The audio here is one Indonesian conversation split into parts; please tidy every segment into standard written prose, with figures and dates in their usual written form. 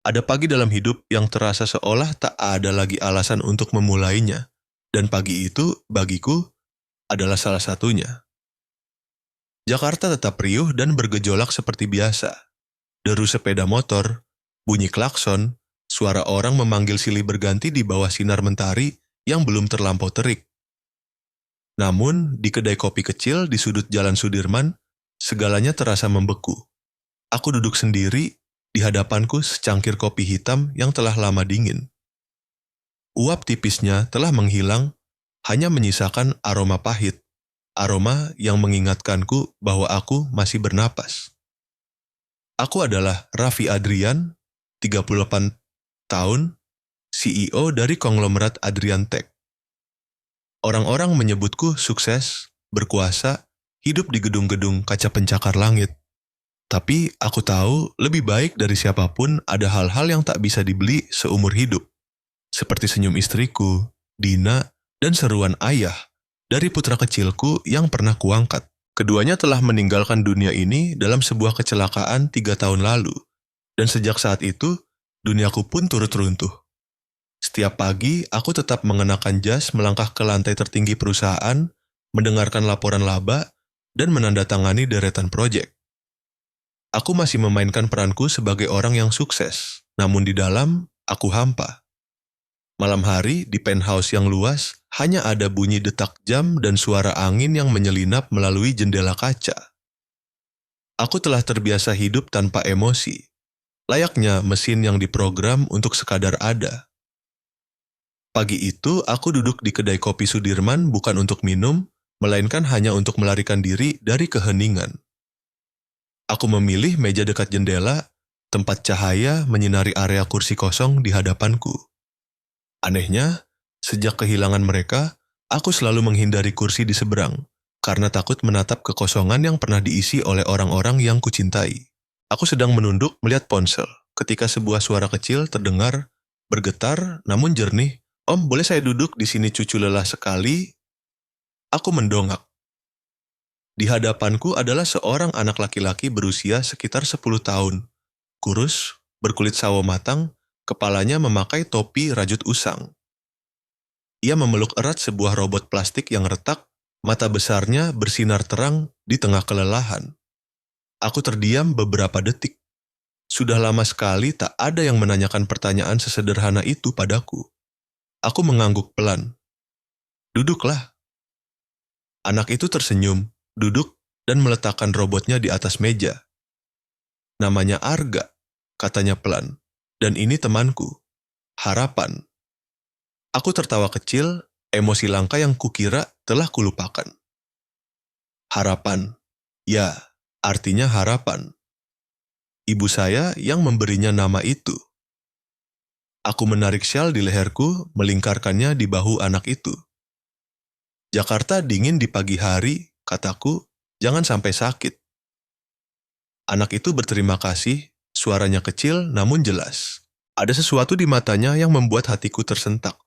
Ada pagi dalam hidup yang terasa seolah tak ada lagi alasan untuk memulainya. Dan pagi itu, bagiku, adalah salah satunya. Jakarta tetap riuh dan bergejolak seperti biasa. Deru sepeda motor, bunyi klakson, suara orang memanggil silih berganti di bawah sinar mentari yang belum terlampau terik. Namun, di kedai kopi kecil di sudut Jalan Sudirman, segalanya terasa membeku. Aku duduk sendiri, di hadapanku secangkir kopi hitam yang telah lama dingin. Uap tipisnya telah menghilang, hanya menyisakan aroma pahit, aroma yang mengingatkanku bahwa aku masih bernapas. Aku adalah Raffi Adrian, 38 tahun, CEO dari konglomerat Adrian Tech. Orang-orang menyebutku sukses, berkuasa, hidup di gedung-gedung kaca pencakar langit. Tapi aku tahu lebih baik dari siapapun ada hal-hal yang tak bisa dibeli seumur hidup. Seperti senyum istriku, Dina, dan seruan ayah dari putra kecilku yang pernah kuangkat. Keduanya telah meninggalkan dunia ini dalam sebuah kecelakaan 3 tahun lalu. Dan sejak saat itu, duniaku pun turut runtuh. Setiap pagi, aku tetap mengenakan jas melangkah ke lantai tertinggi perusahaan, mendengarkan laporan laba, dan menandatangani deretan proyek. Aku masih memainkan peranku sebagai orang yang sukses, namun di dalam, aku hampa. Malam hari, di penthouse yang luas, hanya ada bunyi detak jam dan suara angin yang menyelinap melalui jendela kaca. Aku telah terbiasa hidup tanpa emosi, layaknya mesin yang diprogram untuk sekadar ada. Pagi itu, aku duduk di kedai kopi Sudirman bukan untuk minum, melainkan hanya untuk melarikan diri dari keheningan. Aku memilih meja dekat jendela, tempat cahaya menyinari area kursi kosong di hadapanku. Anehnya, sejak kehilangan mereka, aku selalu menghindari kursi di seberang, karena takut menatap kekosongan yang pernah diisi oleh orang-orang yang kucintai. Aku sedang menunduk melihat ponsel, ketika sebuah suara kecil terdengar, bergetar namun jernih. "Om, boleh saya duduk di sini, cucu lelah sekali?" Aku mendongak. Di hadapanku adalah seorang anak laki-laki berusia sekitar 10 tahun. Kurus, berkulit sawo matang, kepalanya memakai topi rajut usang. Ia memeluk erat sebuah robot plastik yang retak, mata besarnya bersinar terang di tengah kelelahan. Aku terdiam beberapa detik. Sudah lama sekali tak ada yang menanyakan pertanyaan sesederhana itu padaku. Aku mengangguk pelan. "Duduklah." Anak itu tersenyum, duduk, dan meletakkan robotnya di atas meja. "Namanya Arga," katanya pelan. "Dan ini temanku, Harapan." Aku tertawa kecil, emosi langka yang kukira telah kulupakan. Harapan. Ya, artinya harapan. Ibu saya yang memberinya nama itu. Aku menarik syal di leherku, melingkarkannya di bahu anak itu. "Jakarta dingin di pagi hari," kataku, "jangan sampai sakit." Anak itu berterima kasih, suaranya kecil namun jelas. Ada sesuatu di matanya yang membuat hatiku tersentak.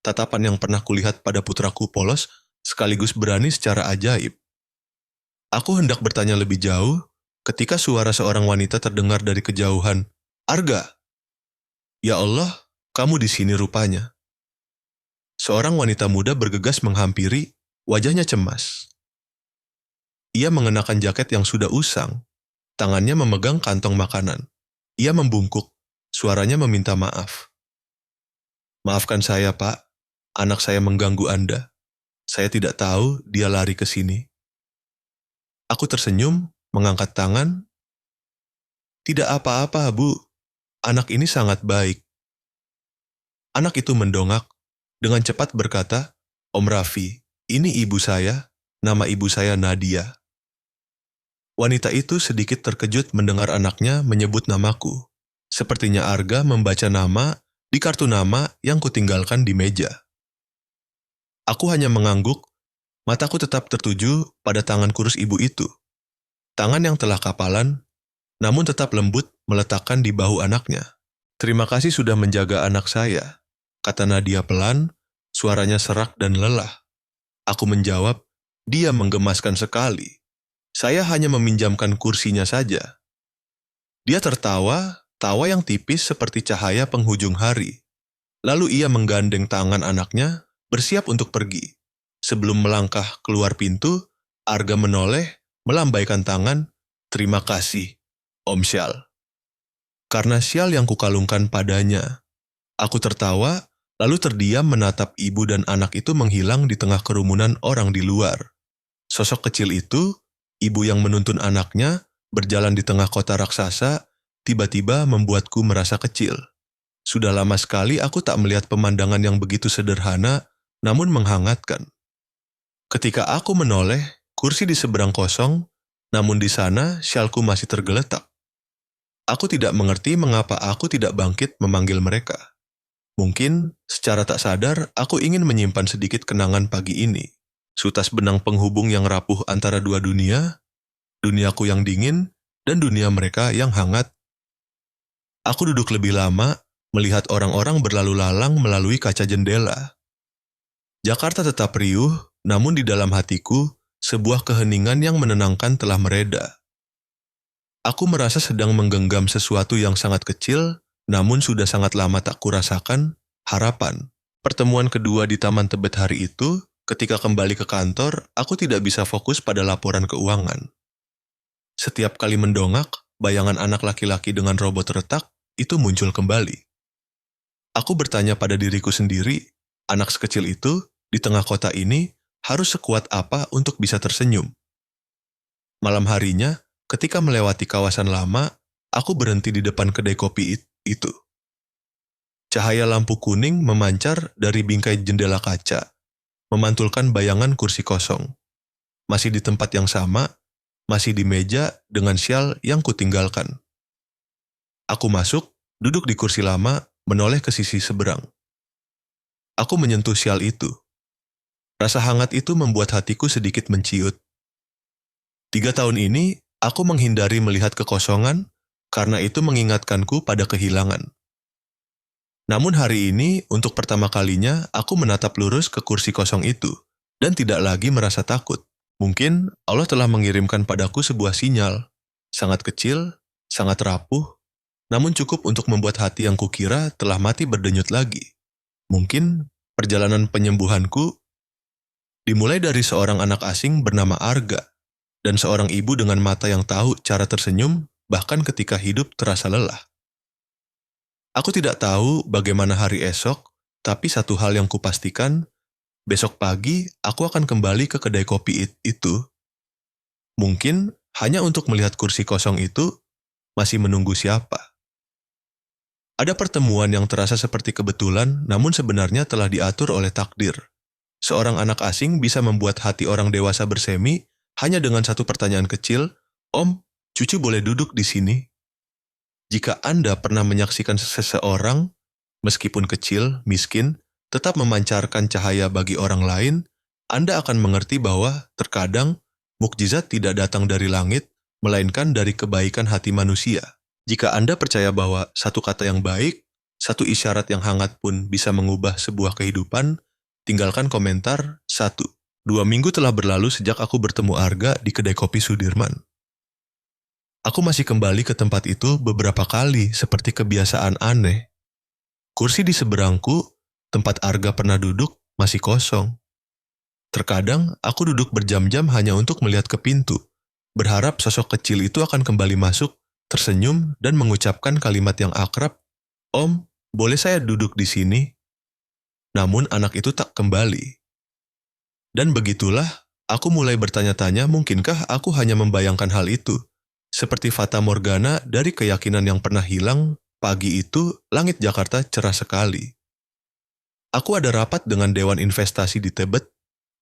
Tatapan yang pernah kulihat pada putraku polos, sekaligus berani secara ajaib. Aku hendak bertanya lebih jauh, ketika suara seorang wanita terdengar dari kejauhan. "Arga!" "Ya Allah, kamu di sini rupanya." Seorang wanita muda bergegas menghampiri, wajahnya cemas. Ia mengenakan jaket yang sudah usang, tangannya memegang kantong makanan. Ia membungkuk, suaranya meminta maaf. "Maafkan saya, Pak. Anak saya mengganggu Anda. Saya tidak tahu dia lari ke sini." Aku tersenyum, mengangkat tangan. "Tidak apa-apa, Bu. Anak ini sangat baik." Anak itu mendongak, dengan cepat berkata, "Om Raffi, ini ibu saya, nama ibu saya Nadia." Wanita itu sedikit terkejut mendengar anaknya menyebut namaku. Sepertinya Arga membaca nama di kartu nama yang kutinggalkan di meja. Aku hanya mengangguk, mataku tetap tertuju pada tangan kurus ibu itu. Tangan yang telah kapalan, namun tetap lembut meletakkan di bahu anaknya. "Terima kasih sudah menjaga anak saya," kata Nadia pelan, suaranya serak dan lelah. Aku menjawab, "Dia menggemaskan sekali. Saya hanya meminjamkan kursinya saja." Dia tertawa, tawa yang tipis seperti cahaya penghujung hari. Lalu ia menggandeng tangan anaknya, bersiap untuk pergi. Sebelum melangkah keluar pintu, Arga menoleh, melambaikan tangan, "Terima kasih, Om Syal." Karena syal yang kukalungkan padanya. Aku tertawa, lalu terdiam menatap ibu dan anak itu menghilang di tengah kerumunan orang di luar. Sosok kecil itu, ibu yang menuntun anaknya, berjalan di tengah kota raksasa, tiba-tiba membuatku merasa kecil. Sudah lama sekali aku tak melihat pemandangan yang begitu sederhana, namun menghangatkan. Ketika aku menoleh, kursi di seberang kosong, namun di sana syalku masih tergeletak. Aku tidak mengerti mengapa aku tidak bangkit memanggil mereka. Mungkin, secara tak sadar, aku ingin menyimpan sedikit kenangan pagi ini. Sutas benang penghubung yang rapuh antara dua dunia, duniaku yang dingin, dan dunia mereka yang hangat. Aku duduk lebih lama, melihat orang-orang berlalu lalang melalui kaca jendela. Jakarta tetap riuh, namun di dalam hatiku, sebuah keheningan yang menenangkan telah mereda. Aku merasa sedang menggenggam sesuatu yang sangat kecil, namun sudah sangat lama tak kurasakan, harapan. Pertemuan kedua di Taman Tebet hari itu, ketika kembali ke kantor, aku tidak bisa fokus pada laporan keuangan. Setiap kali mendongak, bayangan anak laki-laki dengan robot retak itu muncul kembali. Aku bertanya pada diriku sendiri, anak sekecil itu, di tengah kota ini, harus sekuat apa untuk bisa tersenyum? Malam harinya, ketika melewati kawasan lama, aku berhenti di depan kedai kopi itu. Cahaya lampu kuning memancar dari bingkai jendela kaca, memantulkan bayangan kursi kosong. Masih di tempat yang sama, masih di meja dengan syal yang kutinggalkan. Aku masuk, duduk di kursi lama, menoleh ke sisi seberang. Aku menyentuh syal itu. Rasa hangat itu membuat hatiku sedikit menciut. 3 tahun ini, aku menghindari melihat kekosongan, karena itu mengingatkanku pada kehilangan. Namun hari ini, untuk pertama kalinya, aku menatap lurus ke kursi kosong itu, dan tidak lagi merasa takut. Mungkin Allah telah mengirimkan padaku sebuah sinyal, sangat kecil, sangat rapuh, namun cukup untuk membuat hati yang kukira telah mati berdenyut lagi. Mungkin perjalanan penyembuhanku dimulai dari seorang anak asing bernama Arga, dan seorang ibu dengan mata yang tahu cara tersenyum, bahkan ketika hidup terasa lelah. Aku tidak tahu bagaimana hari esok, tapi satu hal yang kupastikan, besok pagi aku akan kembali ke kedai kopi itu. Mungkin hanya untuk melihat kursi kosong itu, masih menunggu siapa. Ada pertemuan yang terasa seperti kebetulan, namun sebenarnya telah diatur oleh takdir. Seorang anak asing bisa membuat hati orang dewasa bersemi hanya dengan satu pertanyaan kecil, "Om, cucu boleh duduk di sini?" Jika Anda pernah menyaksikan seseorang, meskipun kecil, miskin, tetap memancarkan cahaya bagi orang lain, Anda akan mengerti bahwa terkadang mukjizat tidak datang dari langit, melainkan dari kebaikan hati manusia. Jika Anda percaya bahwa satu kata yang baik, satu isyarat yang hangat pun bisa mengubah sebuah kehidupan, tinggalkan komentar 1. 2 minggu telah berlalu sejak aku bertemu Arga di kedai kopi Sudirman. Aku masih kembali ke tempat itu beberapa kali seperti kebiasaan aneh. Kursi di seberangku, tempat Arga pernah duduk, masih kosong. Terkadang aku duduk berjam-jam hanya untuk melihat ke pintu, berharap sosok kecil itu akan kembali masuk, tersenyum dan mengucapkan kalimat yang akrab, "Om, boleh saya duduk di sini?" Namun anak itu tak kembali. Dan begitulah, aku mulai bertanya-tanya mungkinkah aku hanya membayangkan hal itu. Seperti fata morgana dari keyakinan yang pernah hilang, pagi itu langit Jakarta cerah sekali. Aku ada rapat dengan Dewan Investasi di Tebet,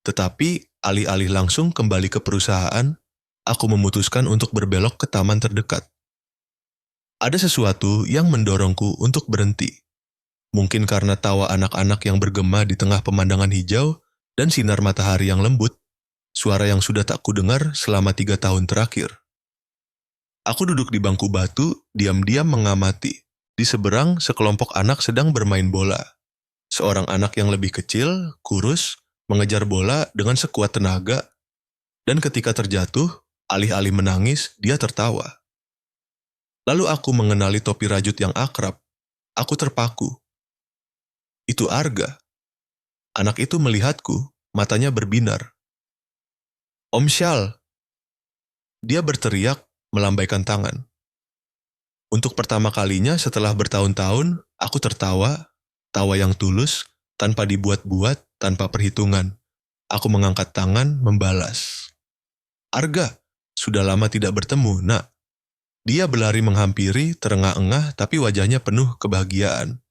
tetapi alih-alih langsung kembali ke perusahaan, aku memutuskan untuk berbelok ke taman terdekat. Ada sesuatu yang mendorongku untuk berhenti. Mungkin karena tawa anak-anak yang bergema di tengah pemandangan hijau dan sinar matahari yang lembut, suara yang sudah tak kudengar selama 3 tahun terakhir. Aku duduk di bangku batu, diam-diam mengamati. Di seberang, sekelompok anak sedang bermain bola. Seorang anak yang lebih kecil, kurus, mengejar bola dengan sekuat tenaga, dan ketika terjatuh, alih-alih menangis, dia tertawa. Lalu aku mengenali topi rajut yang akrab. Aku terpaku. Itu Arga. Anak itu melihatku, matanya berbinar. Om Syal, dia berteriak, melambaikan tangan. Untuk pertama kalinya setelah bertahun-tahun, aku tertawa, tawa yang tulus, tanpa dibuat-buat, tanpa perhitungan. Aku mengangkat tangan, membalas. Arga, sudah lama tidak bertemu, nak. Dia berlari menghampiri, terengah-engah, tapi wajahnya penuh kebahagiaan.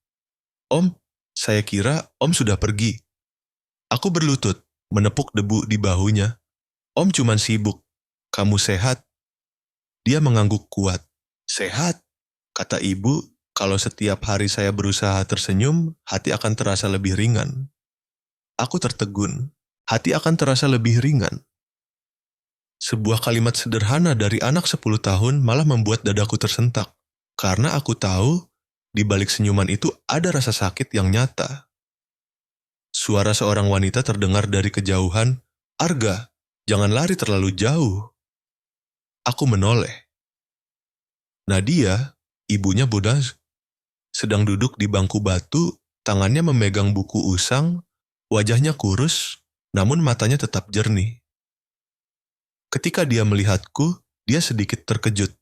Om, saya kira Om sudah pergi. Aku berlutut, menepuk debu di bahunya. Om cuman sibuk. Kamu sehat? Dia mengangguk kuat. Sehat? Kata ibu, kalau setiap hari saya berusaha tersenyum, hati akan terasa lebih ringan. Aku tertegun. Hati akan terasa lebih ringan. Sebuah kalimat sederhana dari anak 10 tahun malah membuat dadaku tersentak. Karena aku tahu, di balik senyuman itu ada rasa sakit yang nyata. Suara seorang wanita terdengar dari kejauhan, Arga, jangan lari terlalu jauh. Aku menoleh. Nadia, ibunya Buddha, sedang duduk di bangku batu, tangannya memegang buku usang, wajahnya kurus, namun matanya tetap jernih. Ketika dia melihatku, dia sedikit terkejut.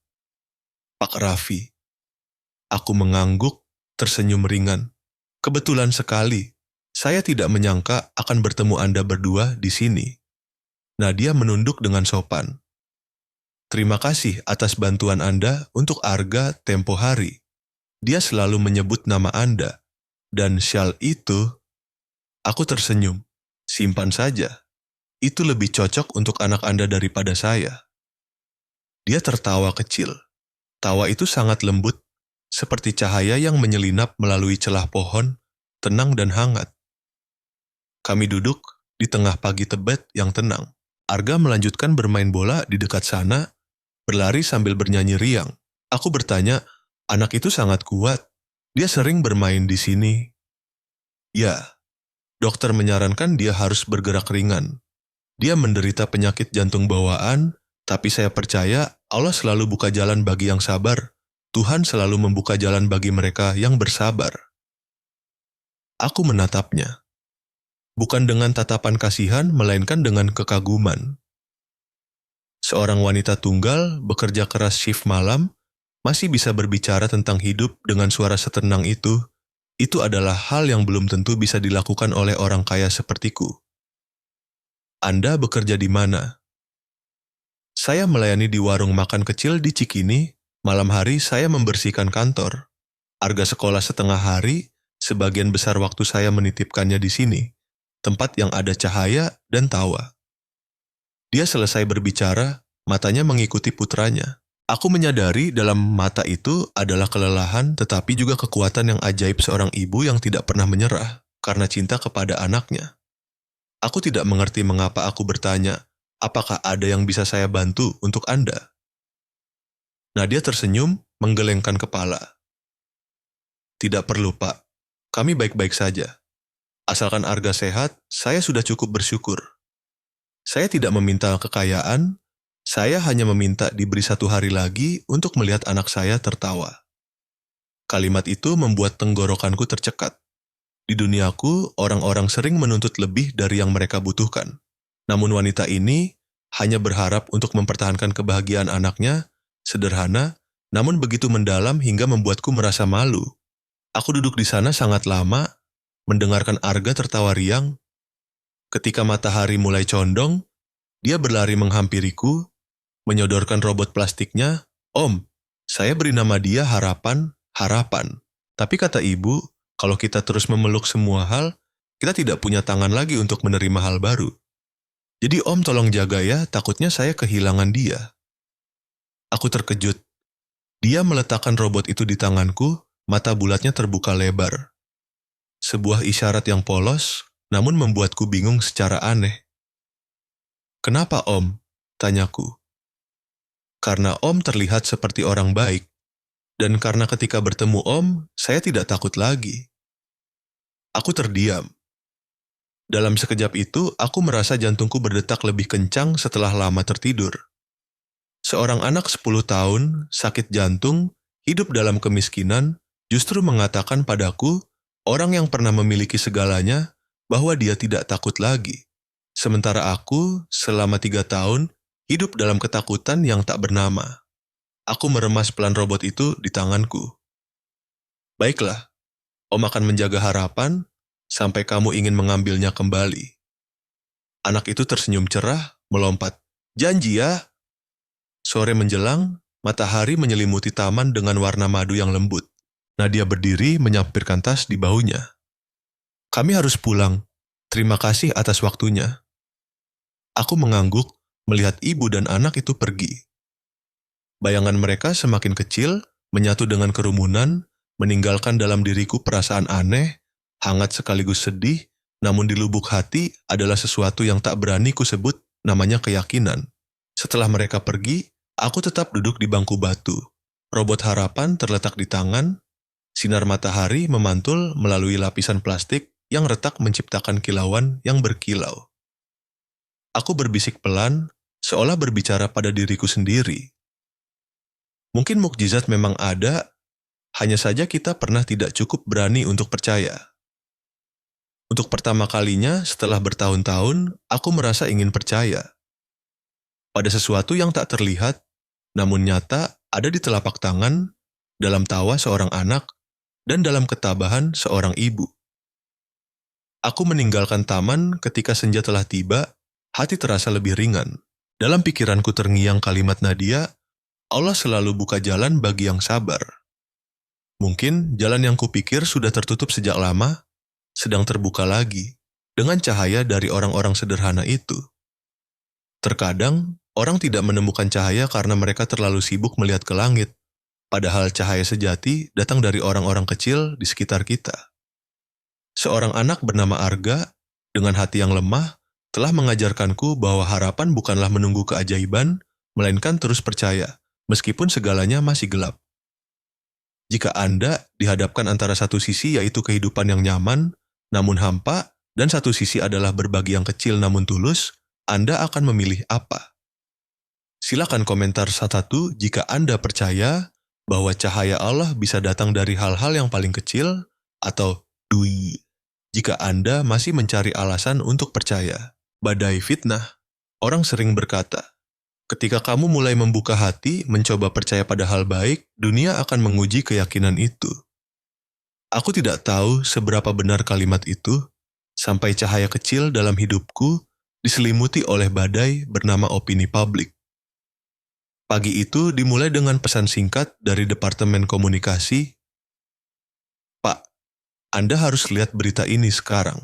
Pak Raffi. Aku mengangguk, tersenyum ringan. Kebetulan sekali, saya tidak menyangka akan bertemu Anda berdua di sini. Nadia menunduk dengan sopan. Terima kasih atas bantuan Anda untuk Arga tempo hari. Dia selalu menyebut nama Anda. Dan syal itu, aku tersenyum. Simpan saja. Itu lebih cocok untuk anak Anda daripada saya. Dia tertawa kecil. Tawa itu sangat lembut, seperti cahaya yang menyelinap melalui celah pohon, tenang dan hangat. Kami duduk di tengah pagi Tebet yang tenang. Arga melanjutkan bermain bola di dekat sana, berlari sambil bernyanyi riang. Aku bertanya, anak itu sangat kuat. Dia sering bermain di sini. Ya, dokter menyarankan dia harus bergerak ringan. Dia menderita penyakit jantung bawaan, tapi saya percaya Allah selalu buka jalan bagi yang sabar. Tuhan selalu membuka jalan bagi mereka yang bersabar. Aku menatapnya. Bukan dengan tatapan kasihan, melainkan dengan kekaguman. Seorang wanita tunggal bekerja keras shift malam, masih bisa berbicara tentang hidup dengan suara setenang itu adalah hal yang belum tentu bisa dilakukan oleh orang kaya sepertiku. Anda bekerja di mana? Saya melayani di warung makan kecil di Cikini, malam hari saya membersihkan kantor. Arga sekolah setengah hari, sebagian besar waktu saya menitipkannya di sini, tempat yang ada cahaya dan tawa. Dia selesai berbicara, matanya mengikuti putranya. Aku menyadari dalam mata itu adalah kelelahan tetapi juga kekuatan yang ajaib seorang ibu yang tidak pernah menyerah karena cinta kepada anaknya. Aku tidak mengerti mengapa aku bertanya, apakah ada yang bisa saya bantu untuk Anda? Nadia tersenyum, menggelengkan kepala. Tidak perlu, Pak. Kami baik-baik saja. Asalkan Arga sehat, saya sudah cukup bersyukur. Saya tidak meminta kekayaan, saya hanya meminta diberi 1 hari lagi untuk melihat anak saya tertawa. Kalimat itu membuat tenggorokanku tercekat. Di duniaku, orang-orang sering menuntut lebih dari yang mereka butuhkan. Namun wanita ini hanya berharap untuk mempertahankan kebahagiaan anaknya, sederhana, namun begitu mendalam hingga membuatku merasa malu. Aku duduk di sana sangat lama, mendengarkan Arga tertawa riang. Ketika matahari mulai condong, dia berlari menghampiriku, menyodorkan robot plastiknya. Om, saya beri nama dia Harapan, Harapan. Tapi kata ibu, kalau kita terus memeluk semua hal, kita tidak punya tangan lagi untuk menerima hal baru. Jadi Om tolong jaga ya, takutnya saya kehilangan dia. Aku terkejut. Dia meletakkan robot itu di tanganku, mata bulatnya terbuka lebar. Sebuah isyarat yang polos, namun membuatku bingung secara aneh. Kenapa Om? Tanyaku. Karena Om terlihat seperti orang baik, dan karena ketika bertemu Om, saya tidak takut lagi. Aku terdiam. Dalam sekejap itu, aku merasa jantungku berdetak lebih kencang setelah lama tertidur. Seorang anak 10 tahun, sakit jantung, hidup dalam kemiskinan, justru mengatakan padaku, orang yang pernah memiliki segalanya, bahwa dia tidak takut lagi. Sementara aku, selama 3 tahun, hidup dalam ketakutan yang tak bernama. Aku meremas pelan robot itu di tanganku. Baiklah, Om akan menjaga harapan, sampai kamu ingin mengambilnya kembali. Anak itu tersenyum cerah, melompat. Janji ya? Sore menjelang, matahari menyelimuti taman dengan warna madu yang lembut. Nadia berdiri menyampirkan tas di bahunya. Kami harus pulang. Terima kasih atas waktunya. Aku mengangguk melihat ibu dan anak itu pergi. Bayangan mereka semakin kecil, menyatu dengan kerumunan, meninggalkan dalam diriku perasaan aneh, hangat sekaligus sedih, namun di lubuk hati adalah sesuatu yang tak berani kusebut, namanya keyakinan. Setelah mereka pergi, aku tetap duduk di bangku batu. Robot harapan terletak di tangan, sinar matahari memantul melalui lapisan plastik yang retak menciptakan kilauan yang berkilau. Aku berbisik pelan, seolah berbicara pada diriku sendiri. Mungkin mukjizat memang ada, hanya saja kita pernah tidak cukup berani untuk percaya. Untuk pertama kalinya setelah bertahun-tahun, aku merasa ingin percaya pada sesuatu yang tak terlihat, namun nyata ada di telapak tangan, dalam tawa seorang anak, dan dalam ketabahan seorang ibu. Aku meninggalkan taman ketika senja telah tiba, hati terasa lebih ringan. Dalam pikiranku terngiang kalimat Nadia, Allah selalu buka jalan bagi yang sabar. Mungkin jalan yang kupikir sudah tertutup sejak lama, sedang terbuka lagi, dengan cahaya dari orang-orang sederhana itu. Terkadang, orang tidak menemukan cahaya karena mereka terlalu sibuk melihat ke langit, padahal cahaya sejati datang dari orang-orang kecil di sekitar kita. Seorang anak bernama Arga, dengan hati yang lemah, telah mengajarkanku bahwa harapan bukanlah menunggu keajaiban, melainkan terus percaya, meskipun segalanya masih gelap. Jika Anda dihadapkan antara satu sisi yaitu kehidupan yang nyaman, namun hampa, dan satu sisi adalah berbagi yang kecil namun tulus, Anda akan memilih apa? Silakan komentar satu jika Anda percaya bahwa cahaya Allah bisa datang dari hal-hal yang paling kecil, atau dui, jika Anda masih mencari alasan untuk percaya. Badai fitnah. Orang sering berkata, ketika kamu mulai membuka hati, mencoba percaya pada hal baik, dunia akan menguji keyakinan itu. Aku tidak tahu seberapa benar kalimat itu, sampai cahaya kecil dalam hidupku diselimuti oleh badai bernama opini publik. Pagi itu dimulai dengan pesan singkat dari Departemen Komunikasi. Pak, Anda harus lihat berita ini sekarang.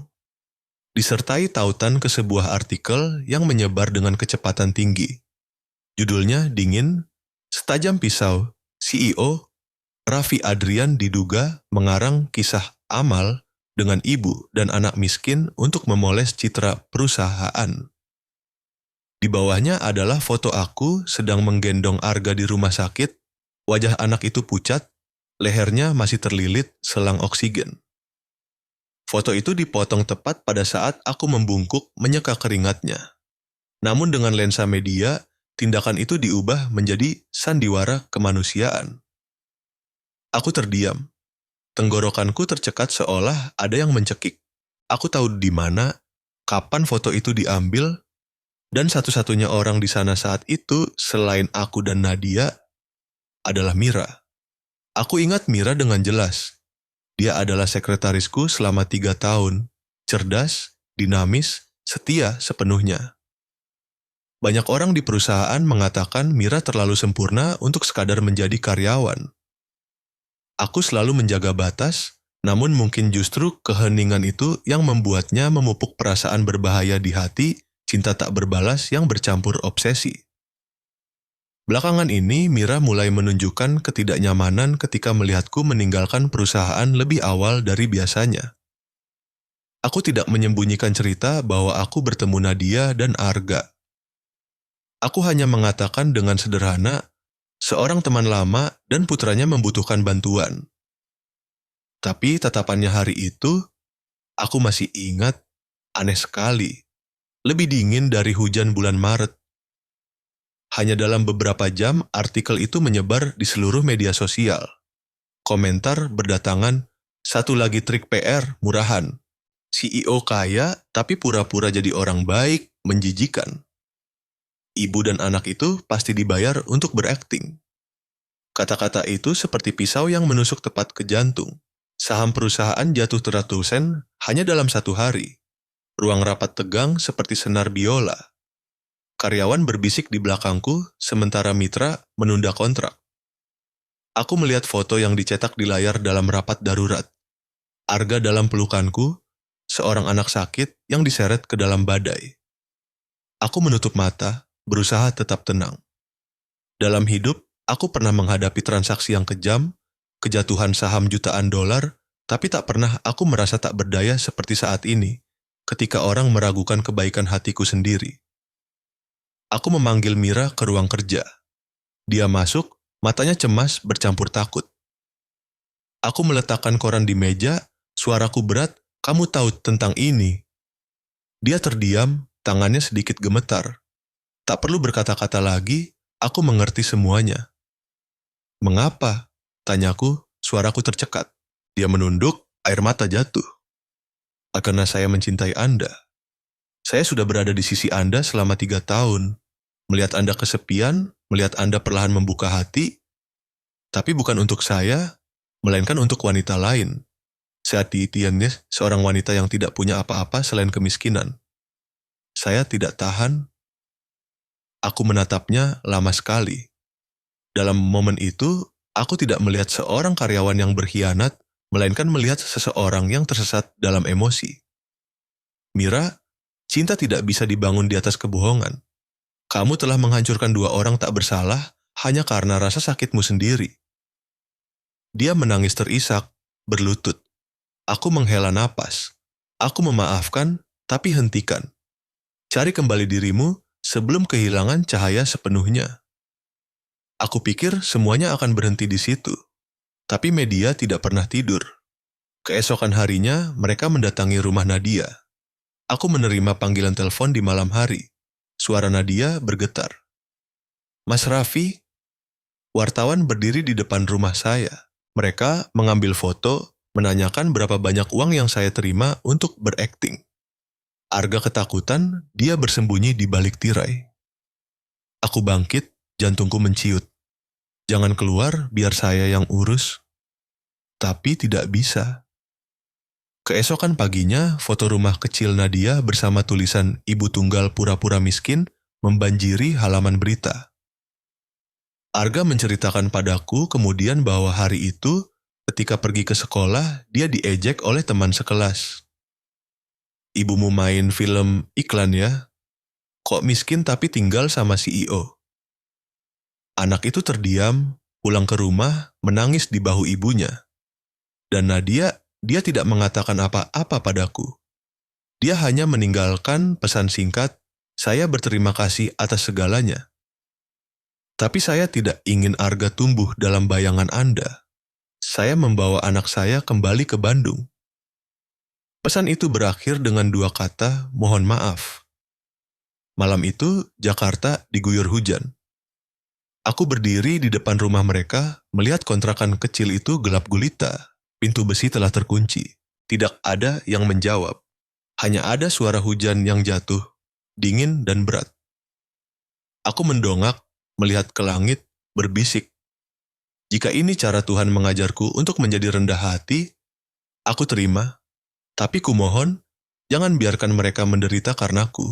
Disertai tautan ke sebuah artikel yang menyebar dengan kecepatan tinggi. Judulnya dingin, setajam pisau, CEO, Raffi Adrian diduga mengarang kisah amal dengan ibu dan anak miskin untuk memoles citra perusahaan. Di bawahnya adalah foto aku sedang menggendong Arga di rumah sakit, wajah anak itu pucat, lehernya masih terlilit selang oksigen. Foto itu dipotong tepat pada saat aku membungkuk menyeka keringatnya. Namun dengan lensa media, tindakan itu diubah menjadi sandiwara kemanusiaan. Aku terdiam. Tenggorokanku tercekat seolah ada yang mencekik. Aku tahu di mana, kapan foto itu diambil, dan satu-satunya orang di sana saat itu selain aku dan Nadia adalah Mira. Aku ingat Mira dengan jelas. Dia adalah sekretarisku selama 3 tahun, cerdas, dinamis, setia sepenuhnya. Banyak orang di perusahaan mengatakan Mira terlalu sempurna untuk sekadar menjadi karyawan. Aku selalu menjaga batas, namun mungkin justru keheningan itu yang membuatnya memupuk perasaan berbahaya di hati, cinta tak berbalas yang bercampur obsesi. Belakangan ini, Mira mulai menunjukkan ketidaknyamanan ketika melihatku meninggalkan perusahaan lebih awal dari biasanya. Aku tidak menyembunyikan cerita bahwa aku bertemu Nadia dan Arga. Aku hanya mengatakan dengan sederhana, seorang teman lama dan putranya membutuhkan bantuan. Tapi tatapannya hari itu, aku masih ingat, aneh sekali, lebih dingin dari hujan bulan Maret. Hanya dalam beberapa jam, artikel itu menyebar di seluruh media sosial. Komentar berdatangan, satu lagi trik PR murahan. CEO kaya tapi pura-pura jadi orang baik, menjijikan. Ibu dan anak itu pasti dibayar untuk berakting. Kata-kata itu seperti pisau yang menusuk tepat ke jantung. Saham perusahaan jatuh ratusan hanya dalam satu hari. Ruang rapat tegang seperti senar biola. Karyawan berbisik di belakangku, sementara mitra menunda kontrak. Aku melihat foto yang dicetak di layar dalam rapat darurat. Arga dalam pelukanku, seorang anak sakit yang diseret ke dalam badai. Aku menutup mata, berusaha tetap tenang. Dalam hidup, aku pernah menghadapi transaksi yang kejam, kejatuhan saham jutaan dolar, tapi tak pernah aku merasa tak berdaya seperti saat ini, ketika orang meragukan kebaikan hatiku sendiri. Aku memanggil Mira ke ruang kerja. Dia masuk, matanya cemas bercampur takut. Aku meletakkan koran di meja, suaraku berat, "Kamu tahu tentang ini?" Dia terdiam, tangannya sedikit gemetar. Tak perlu berkata-kata lagi, aku mengerti semuanya. "Mengapa?" tanyaku, suaraku tercekat. Dia menunduk, air mata jatuh. "Karena saya mencintai Anda. Saya sudah berada di sisi Anda selama 3 tahun. Melihat Anda kesepian, melihat Anda perlahan membuka hati, tapi bukan untuk saya, melainkan untuk wanita lain. Sehati-hatiannya seorang wanita yang tidak punya apa-apa selain kemiskinan. Saya tidak tahan." Aku menatapnya lama sekali. Dalam momen itu, aku tidak melihat seorang karyawan yang berkhianat, melainkan melihat seseorang yang tersesat dalam emosi. "Mira, cinta tidak bisa dibangun di atas kebohongan. Kamu telah menghancurkan 2 orang tak bersalah hanya karena rasa sakitmu sendiri." Dia menangis terisak, berlutut. Aku menghela napas. Aku memaafkan, tapi hentikan. Cari kembali dirimu sebelum kehilangan cahaya sepenuhnya. Aku pikir semuanya akan berhenti di situ. Tapi media tidak pernah tidur. Keesokan harinya, mereka mendatangi rumah Nadia. Aku menerima panggilan telepon di malam hari. Suara Nadia bergetar. "Mas Raffi?" Wartawan berdiri di depan rumah saya. Mereka mengambil foto, menanyakan berapa banyak uang yang saya terima untuk berakting. Arga ketakutan, dia bersembunyi di balik tirai. Aku bangkit, jantungku menciut. Jangan keluar, biar saya yang urus. Tapi tidak bisa. Keesokan paginya, foto rumah kecil Nadia bersama tulisan "Ibu tunggal pura-pura miskin" membanjiri halaman berita. Arga menceritakan padaku kemudian bahwa hari itu, ketika pergi ke sekolah, dia diejek oleh teman sekelas. "Ibumu main film iklan ya? Kok miskin tapi tinggal sama CEO?" Anak itu terdiam, pulang ke rumah, menangis di bahu ibunya. Dan Nadia, dia tidak mengatakan apa-apa padaku. Dia hanya meninggalkan pesan singkat, "Saya berterima kasih atas segalanya. Tapi saya tidak ingin Arga tumbuh dalam bayangan Anda. Saya membawa anak saya kembali ke Bandung." Pesan itu berakhir dengan 2 kata, "Mohon maaf." Malam itu, Jakarta diguyur hujan. Aku berdiri di depan rumah mereka, melihat kontrakan kecil itu gelap gulita. Pintu besi telah terkunci. Tidak ada yang menjawab. Hanya ada suara hujan yang jatuh, dingin dan berat. Aku mendongak, melihat ke langit, berbisik. Jika ini cara Tuhan mengajarku untuk menjadi rendah hati, aku terima. Tapi kumohon, jangan biarkan mereka menderita karenaku.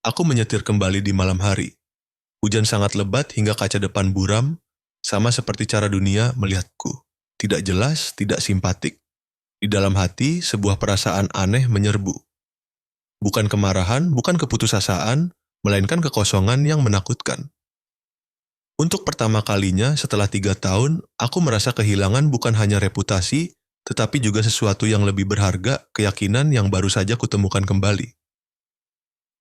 Aku menyetir kembali di malam hari. Hujan sangat lebat hingga kaca depan buram, sama seperti cara dunia melihatku. Tidak jelas, tidak simpatik. Di dalam hati, sebuah perasaan aneh menyerbu. Bukan kemarahan, bukan keputusasaan, melainkan kekosongan yang menakutkan. Untuk pertama kalinya setelah 3 tahun, aku merasa kehilangan bukan hanya reputasi, tetapi juga sesuatu yang lebih berharga, keyakinan yang baru saja kutemukan kembali.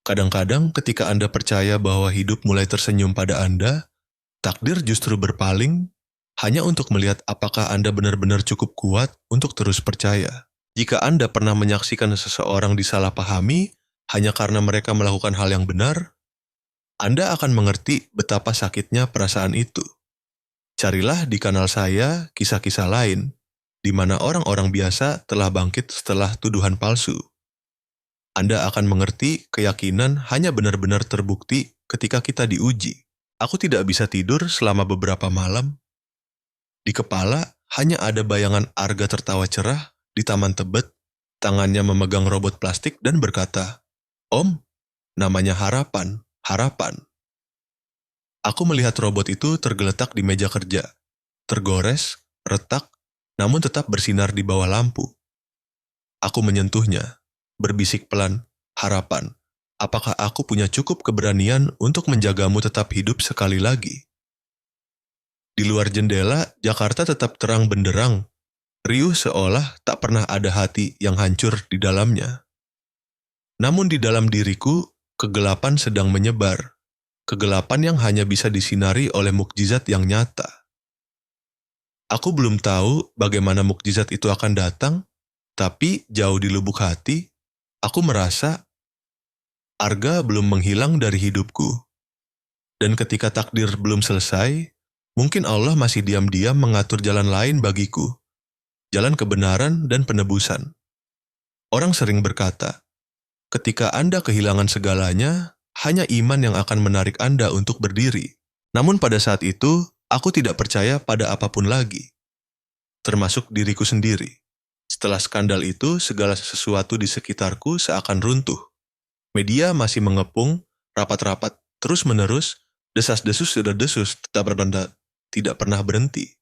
Kadang-kadang ketika Anda percaya bahwa hidup mulai tersenyum pada Anda, takdir justru berpaling hanya untuk melihat apakah Anda benar-benar cukup kuat untuk terus percaya. Jika Anda pernah menyaksikan seseorang disalahpahami hanya karena mereka melakukan hal yang benar, Anda akan mengerti betapa sakitnya perasaan itu. Carilah di kanal saya kisah-kisah lain, di mana orang-orang biasa telah bangkit setelah tuduhan palsu. Anda akan mengerti keyakinan hanya benar-benar terbukti ketika kita diuji. Aku tidak bisa tidur selama beberapa malam. Di kepala hanya ada bayangan Arga tertawa cerah di taman Tebet, tangannya memegang robot plastik dan berkata, "Om, namanya harapan, harapan." Aku melihat robot itu tergeletak di meja kerja, tergores, retak, namun tetap bersinar di bawah lampu. Aku menyentuhnya, berbisik pelan, "Harapan, apakah aku punya cukup keberanian untuk menjagamu tetap hidup sekali lagi?" Di luar jendela, Jakarta tetap terang benderang, riuh seolah tak pernah ada hati yang hancur di dalamnya. Namun di dalam diriku, kegelapan sedang menyebar. Kegelapan yang hanya bisa disinari oleh mukjizat yang nyata. Aku belum tahu bagaimana mukjizat itu akan datang, tapi jauh di lubuk hati, aku merasa Arga belum menghilang dari hidupku. Dan ketika takdir belum selesai, mungkin Allah masih diam-diam mengatur jalan lain bagiku. Jalan kebenaran dan penebusan. Orang sering berkata, ketika Anda kehilangan segalanya, hanya iman yang akan menarik Anda untuk berdiri. Namun pada saat itu, aku tidak percaya pada apapun lagi, termasuk diriku sendiri. Setelah skandal itu, segala sesuatu di sekitarku seakan runtuh. Media masih mengepung, rapat-rapat, terus-menerus, desas-desus sudah desus, tidak pernah berhenti.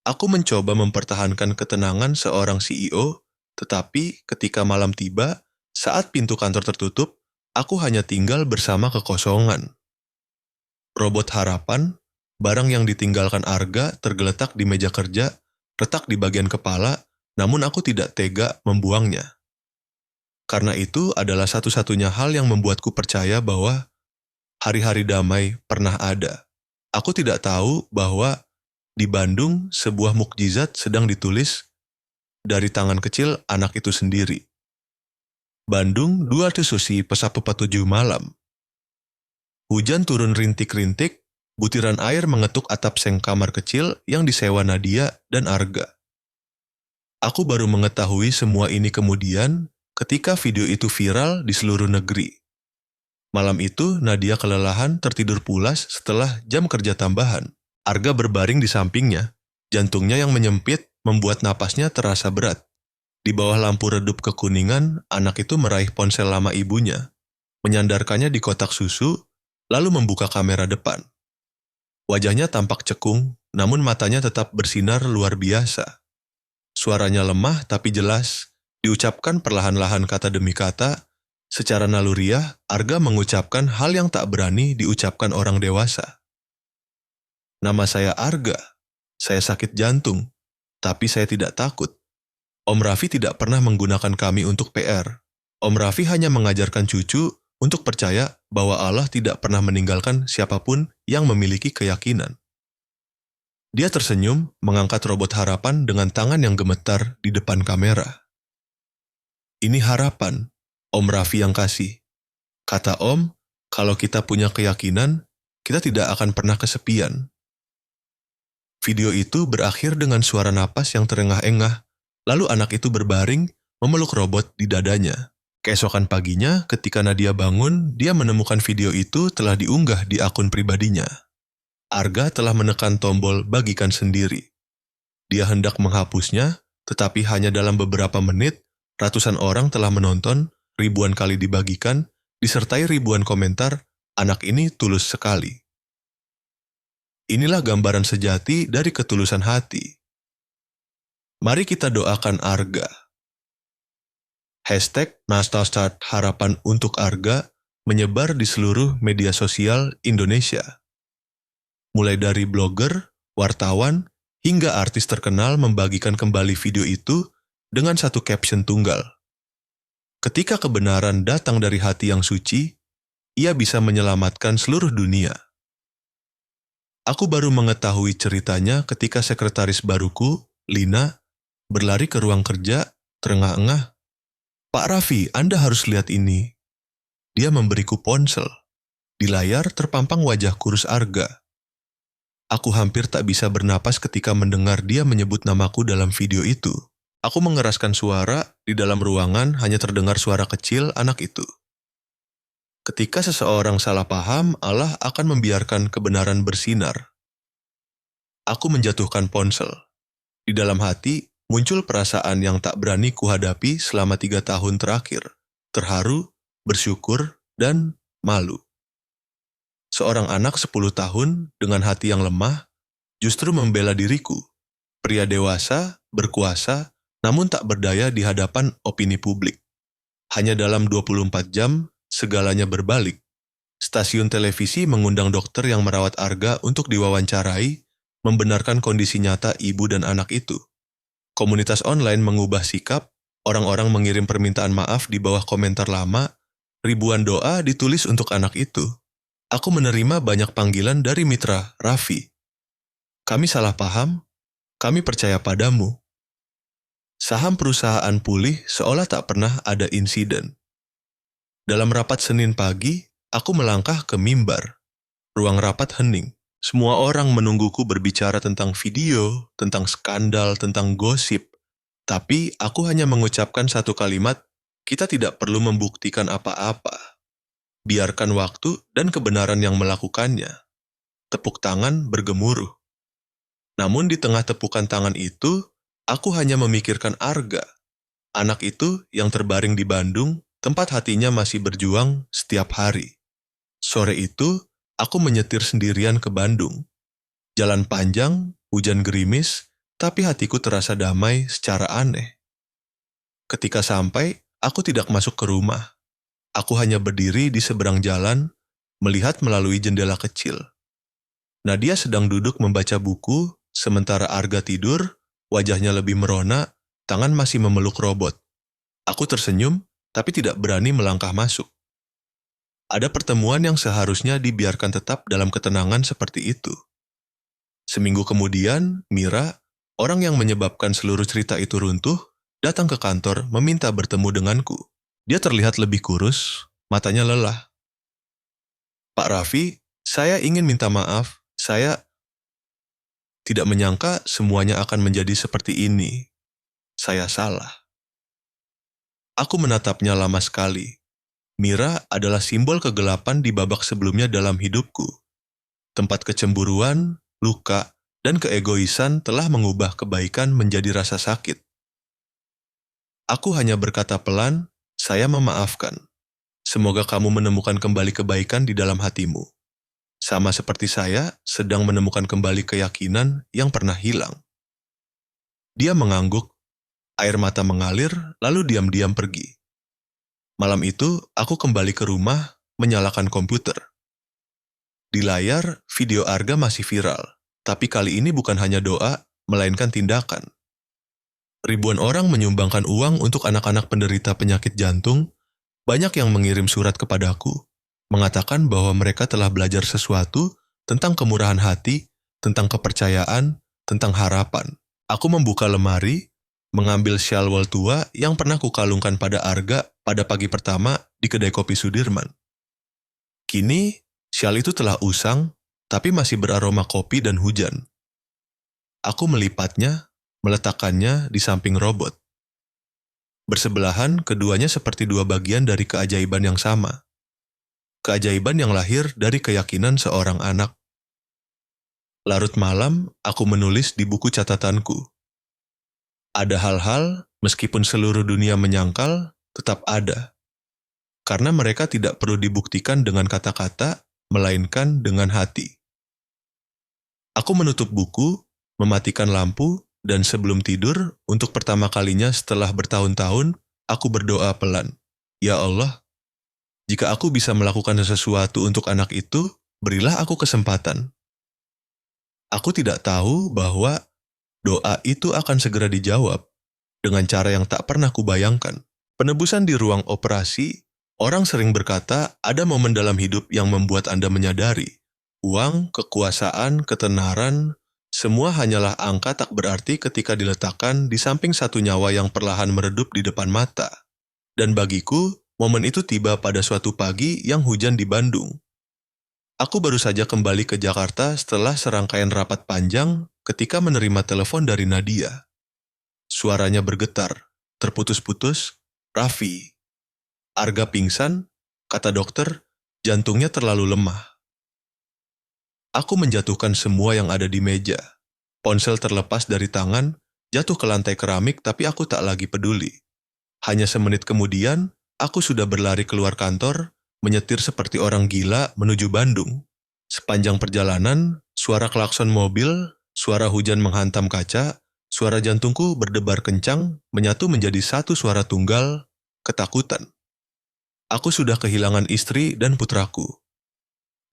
Aku mencoba mempertahankan ketenangan seorang CEO, tetapi ketika malam tiba, saat pintu kantor tertutup, aku hanya tinggal bersama kekosongan. Robot harapan, barang yang ditinggalkan Arga tergeletak di meja kerja, retak di bagian kepala, namun aku tidak tega membuangnya. Karena itu adalah satu-satunya hal yang membuatku percaya bahwa hari-hari damai pernah ada. Aku tidak tahu bahwa di Bandung sebuah mukjizat sedang ditulis dari tangan kecil anak itu sendiri. Bandung 2 Susi Pesapepa 7 malam. Hujan turun rintik-rintik, butiran air mengetuk atap seng kamar kecil yang disewa Nadia dan Arga. Aku baru mengetahui semua ini kemudian ketika video itu viral di seluruh negeri. Malam itu Nadia kelelahan tertidur pulas setelah jam kerja tambahan. Arga berbaring di sampingnya, jantungnya yang menyempit membuat napasnya terasa berat. Di bawah lampu redup kekuningan, anak itu meraih ponsel lama ibunya, menyandarkannya di kotak susu, lalu membuka kamera depan. Wajahnya tampak cekung, namun matanya tetap bersinar luar biasa. Suaranya lemah tapi jelas, diucapkan perlahan-lahan kata demi kata. Secara naluriah, Arga mengucapkan hal yang tak berani diucapkan orang dewasa. "Nama saya Arga, saya sakit jantung, tapi saya tidak takut. Om Raffi tidak pernah menggunakan kami untuk PR. Om Raffi hanya mengajarkan cucu untuk percaya bahwa Allah tidak pernah meninggalkan siapapun yang memiliki keyakinan." Dia tersenyum, mengangkat robot harapan dengan tangan yang gemetar di depan kamera. "Ini harapan, Om Raffi yang kasih. Kata Om, kalau kita punya keyakinan, kita tidak akan pernah kesepian." Video itu berakhir dengan suara napas yang terengah-engah, lalu anak itu berbaring, memeluk robot di dadanya. Keesokan paginya, ketika Nadia bangun, dia menemukan video itu telah diunggah di akun pribadinya. Arga telah menekan tombol bagikan sendiri. Dia hendak menghapusnya, tetapi hanya dalam beberapa menit, ratusan orang telah menonton, ribuan kali dibagikan, disertai ribuan komentar, "Anak ini tulus sekali." Inilah gambaran sejati dari ketulusan hati. Mari kita doakan Arga. #NastalStart harapan untuk Arga menyebar di seluruh media sosial Indonesia. Mulai dari blogger, wartawan, hingga artis terkenal membagikan kembali video itu dengan satu caption tunggal. Ketika kebenaran datang dari hati yang suci, ia bisa menyelamatkan seluruh dunia. Aku baru mengetahui ceritanya ketika sekretaris baruku, Lina, berlari ke ruang kerja, terengah-engah. "Pak Raffi, Anda harus lihat ini." Dia memberiku ponsel. Di layar terpampang wajah kurus Arga. Aku hampir tak bisa bernapas ketika mendengar dia menyebut namaku dalam video itu. Aku mengeraskan suara, di dalam ruangan hanya terdengar suara kecil anak itu. Ketika seseorang salah paham, Allah akan membiarkan kebenaran bersinar. Aku menjatuhkan ponsel. Di dalam hati, muncul perasaan yang tak berani kuhadapi selama 3 tahun terakhir. Terharu, bersyukur, dan malu. Seorang anak 10 tahun dengan hati yang lemah justru membela diriku. Pria dewasa, berkuasa, namun tak berdaya di hadapan opini publik. Hanya dalam 24 jam, segalanya berbalik. Stasiun televisi mengundang dokter yang merawat Arga untuk diwawancarai, membenarkan kondisi nyata ibu dan anak itu. Komunitas online mengubah sikap, orang-orang mengirim permintaan maaf di bawah komentar lama, ribuan doa ditulis untuk anak itu. Aku menerima banyak panggilan dari mitra, Raffi. Kami salah paham, kami percaya padamu. Saham perusahaan pulih seolah tak pernah ada insiden. Dalam rapat Senin pagi, aku melangkah ke mimbar. Ruang rapat hening. Semua orang menungguku berbicara tentang video, tentang skandal, tentang gosip. Tapi aku hanya mengucapkan satu kalimat, kita tidak perlu membuktikan apa-apa. Biarkan waktu dan kebenaran yang melakukannya. Tepuk tangan bergemuruh. Namun di tengah tepukan tangan itu, aku hanya memikirkan Arga. Anak itu yang terbaring di Bandung, tempat hatinya masih berjuang setiap hari. Sore itu, aku menyetir sendirian ke Bandung. Jalan panjang, hujan gerimis, tapi hatiku terasa damai secara aneh. Ketika sampai, aku tidak masuk ke rumah. Aku hanya berdiri di seberang jalan, melihat melalui jendela kecil. Nadia sedang duduk membaca buku, sementara Arga tidur, wajahnya lebih merona, tangan masih memeluk robot. Aku tersenyum, tapi tidak berani melangkah masuk. Ada pertemuan yang seharusnya dibiarkan tetap dalam ketenangan seperti itu. Seminggu kemudian, Mira, orang yang menyebabkan seluruh cerita itu runtuh, datang ke kantor meminta bertemu denganku. Dia terlihat lebih kurus, matanya lelah. Pak Raffi, saya ingin minta maaf, saya tidak menyangka semuanya akan menjadi seperti ini. Saya salah. Aku menatapnya lama sekali. Mira adalah simbol kegelapan di babak sebelumnya dalam hidupku. Tempat kecemburuan, luka, dan keegoisan telah mengubah kebaikan menjadi rasa sakit. Aku hanya berkata pelan, saya memaafkan. Semoga kamu menemukan kembali kebaikan di dalam hatimu. Sama seperti saya sedang menemukan kembali keyakinan yang pernah hilang. Dia mengangguk, air mata mengalir, lalu diam-diam pergi. Malam itu, aku kembali ke rumah, menyalakan komputer. Di layar, video Arga masih viral, tapi kali ini bukan hanya doa, melainkan tindakan. Ribuan orang menyumbangkan uang untuk anak-anak penderita penyakit jantung, banyak yang mengirim surat kepadaku, mengatakan bahwa mereka telah belajar sesuatu tentang kemurahan hati, tentang kepercayaan, tentang harapan. Aku membuka lemari, mengambil syalwal tua yang pernah kukalungkan pada Arga pada pagi pertama di kedai kopi Sudirman. Kini, syal itu telah usang, tapi masih beraroma kopi dan hujan. Aku melipatnya, meletakkannya di samping robot. Bersebelahan, keduanya seperti dua bagian dari keajaiban yang sama. Keajaiban yang lahir dari keyakinan seorang anak. Larut malam, aku menulis di buku catatanku. Ada hal-hal, meskipun seluruh dunia menyangkal, tetap ada. Karena mereka tidak perlu dibuktikan dengan kata-kata, melainkan dengan hati. Aku menutup buku, mematikan lampu, dan sebelum tidur, untuk pertama kalinya setelah bertahun-tahun, aku berdoa pelan. Ya Allah, jika aku bisa melakukan sesuatu untuk anak itu, berilah aku kesempatan. Aku tidak tahu bahwa doa itu akan segera dijawab dengan cara yang tak pernah kubayangkan. Penebusan di ruang operasi, orang sering berkata ada momen dalam hidup yang membuat Anda menyadari. Uang, kekuasaan, ketenaran, semua hanyalah angka tak berarti ketika diletakkan di samping satu nyawa yang perlahan meredup di depan mata. Dan bagiku, momen itu tiba pada suatu pagi yang hujan di Bandung. Aku baru saja kembali ke Jakarta setelah serangkaian rapat panjang ketika menerima telepon dari Nadia. Suaranya bergetar, terputus-putus. "Raffi, Arga pingsan," kata dokter, "jantungnya terlalu lemah." Aku menjatuhkan semua yang ada di meja. Ponsel terlepas dari tangan, jatuh ke lantai keramik tapi aku tak lagi peduli. Hanya semenit kemudian, aku sudah berlari keluar kantor, menyetir seperti orang gila menuju Bandung. Sepanjang perjalanan, suara klakson mobil, suara hujan menghantam kaca, suara jantungku berdebar kencang, menyatu menjadi satu suara tunggal, ketakutan. Aku sudah kehilangan istri dan putraku.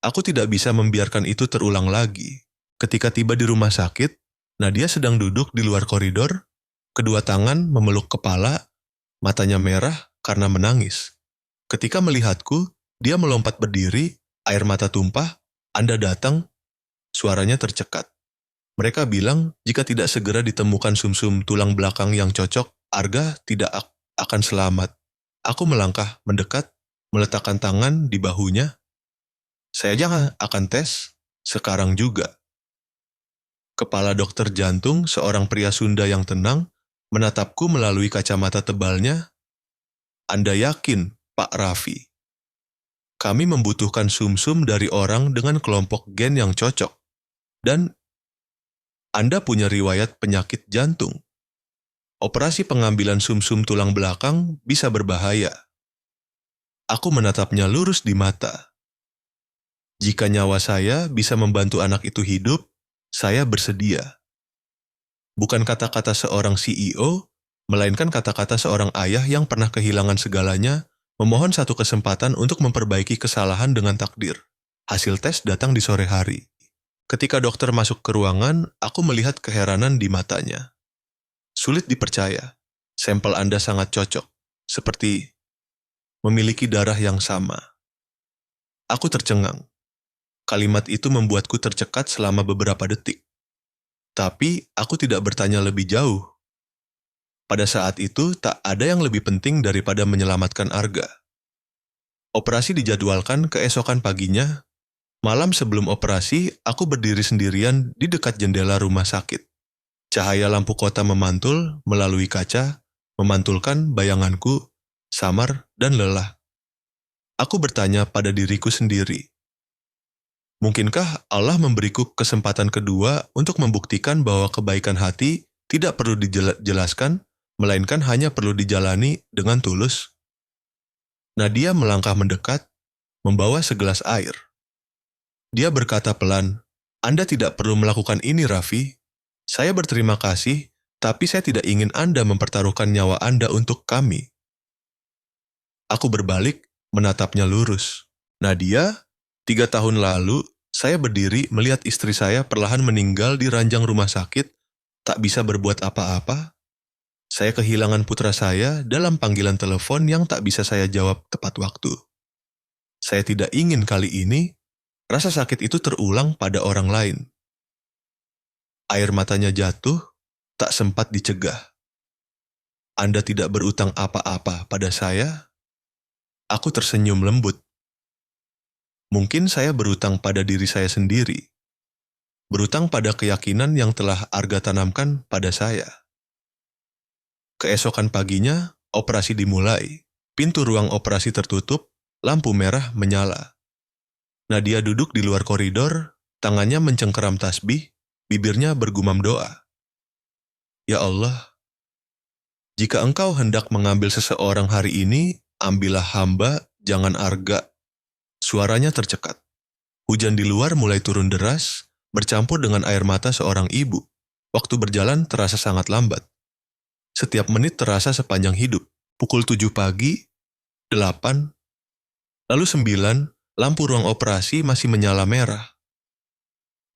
Aku tidak bisa membiarkan itu terulang lagi. Ketika tiba di rumah sakit, Nadia sedang duduk di luar koridor, kedua tangan memeluk kepala, matanya merah karena menangis. Ketika melihatku, dia melompat berdiri, air mata tumpah. "Anda datang?" Suaranya tercekat. Mereka bilang jika tidak segera ditemukan sumsum tulang belakang yang cocok, Arga tidak akan selamat. Aku melangkah mendekat, meletakkan tangan di bahunya. "Saya jangan akan tes, sekarang juga." Kepala dokter jantung, seorang pria Sunda yang tenang, menatapku melalui kacamata tebalnya. "Anda yakin, Pak Raffi? Kami membutuhkan sumsum dari orang dengan kelompok gen yang cocok. Dan Anda punya riwayat penyakit jantung. Operasi pengambilan sumsum tulang belakang bisa berbahaya." Aku menatapnya lurus di mata. Jika nyawa saya bisa membantu anak itu hidup, saya bersedia. Bukan kata-kata seorang CEO, melainkan kata-kata seorang ayah yang pernah kehilangan segalanya, memohon satu kesempatan untuk memperbaiki kesalahan dengan takdir. Hasil tes datang di sore hari. Ketika dokter masuk ke ruangan, aku melihat keheranan di matanya. "Sulit dipercaya. Sampel Anda sangat cocok. Seperti memiliki darah yang sama." Aku tercengang. Kalimat itu membuatku tercekat selama beberapa detik. Tapi aku tidak bertanya lebih jauh. Pada saat itu, tak ada yang lebih penting daripada menyelamatkan Arga. Operasi dijadwalkan keesokan paginya. Malam sebelum operasi, aku berdiri sendirian di dekat jendela rumah sakit. Cahaya lampu kota memantul melalui kaca, memantulkan bayanganku, samar dan lelah. Aku bertanya pada diriku sendiri, mungkinkah Allah memberiku kesempatan kedua untuk membuktikan bahwa kebaikan hati tidak perlu dijelaskan, melainkan hanya perlu dijalani dengan tulus? Nadia melangkah mendekat, membawa segelas air. Dia berkata pelan, "Anda tidak perlu melakukan ini, Raffi. Saya berterima kasih, tapi saya tidak ingin Anda mempertaruhkan nyawa Anda untuk kami." Aku berbalik, menatapnya lurus. "Nadia, 3 tahun lalu, saya berdiri melihat istri saya perlahan meninggal di ranjang rumah sakit, tak bisa berbuat apa-apa. Saya kehilangan putra saya dalam panggilan telepon yang tak bisa saya jawab tepat waktu. Saya tidak ingin kali ini rasa sakit itu terulang pada orang lain." Air matanya jatuh, tak sempat dicegah. "Anda tidak berutang apa-apa pada saya?" Aku tersenyum lembut. "Mungkin saya berutang pada diri saya sendiri. Berutang pada keyakinan yang telah Arga tanamkan pada saya." Keesokan paginya, operasi dimulai. Pintu ruang operasi tertutup, lampu merah menyala. Nadia duduk di luar koridor, tangannya mencengkeram tasbih, bibirnya bergumam doa. "Ya Allah, jika Engkau hendak mengambil seseorang hari ini, ambillah hamba, jangan Arga." Suaranya tercekat. Hujan di luar mulai turun deras, bercampur dengan air mata seorang ibu. Waktu berjalan terasa sangat lambat. Setiap menit terasa sepanjang hidup. Pukul 7 pagi, 8, lalu 9, lampu ruang operasi masih menyala merah.